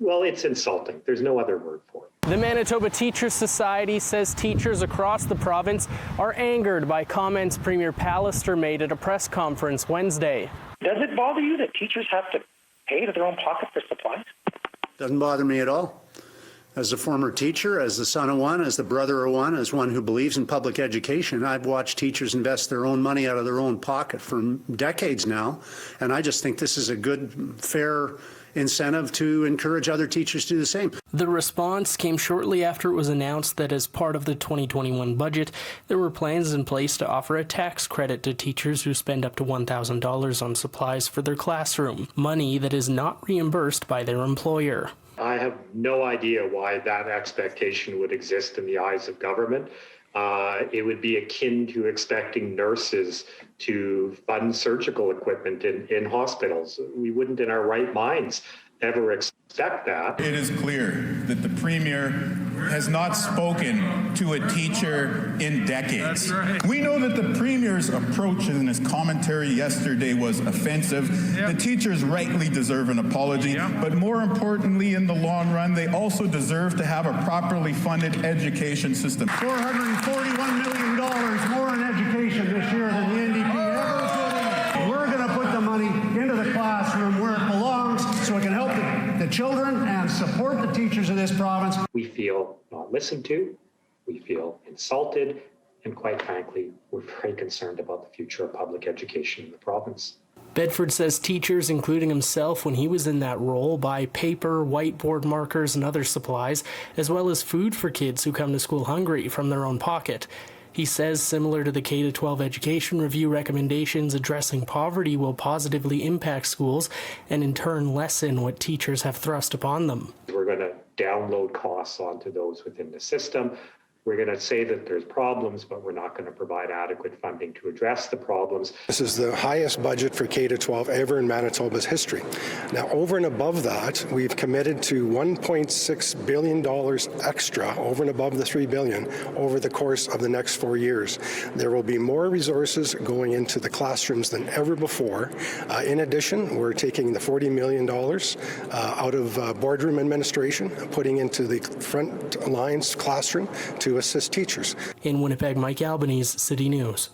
Well, it's insulting. There's no other word for it. The Manitoba Teachers Society says teachers across the province are angered by comments Premier Pallister made at a press conference Wednesday. Does it bother you that teachers have to pay to their own pocket for supplies? Doesn't bother me at all. As a former teacher, as the son of one, as the brother of one, as one who believes in public education, I've watched teachers invest their own money out of their own pocket for decades now, and I just think this is a good, fair incentive to encourage other teachers to do the same. The response came shortly after it was announced that as part of the 2021 budget, there were plans in place to offer a tax credit to teachers who spend up to $1,000 on supplies for their classroom, money that is not reimbursed by their employer. I have no idea why that expectation would exist in the eyes of government. It would be akin to expecting nurses to fund surgical equipment in hospitals. We wouldn't in our right minds ever expect that. It is clear that the Premier has not spoken to a teacher in decades. That's right. We know that the Premier's approach in his commentary yesterday was offensive. Yep. The teachers rightly deserve an apology, but more importantly, in the long run, they also deserve to have a properly funded education system. $441 million more in education this year than the NDP ever put in. We're going to put the money into the classroom where it belongs so it can help the children and support the teachers of this province. We feel not listened to, we feel insulted, and quite frankly, we're very concerned about the future of public education in the province. Bedford says teachers, including himself when he was in that role, buy paper, whiteboard markers, and other supplies, as well as food for kids who come to school hungry from their own pocket. He says similar to the K-12 education review recommendations, addressing poverty will positively impact schools and in turn lessen what teachers have thrust upon them. We're going to download costs onto those within the system. We're going to say that there's problems, but we're not going to provide adequate funding to address the problems. This is the highest budget for K-12 ever in Manitoba's history. Now, over and above that, we've committed to $1.6 billion extra, over and above the $3 billion, over the course of the next 4 years. There will be more resources going into the classrooms than ever before. In addition, we're taking the $40 million out of boardroom administration, putting into the front lines classroom to assist teachers. In Winnipeg, Mike Albanese, City News.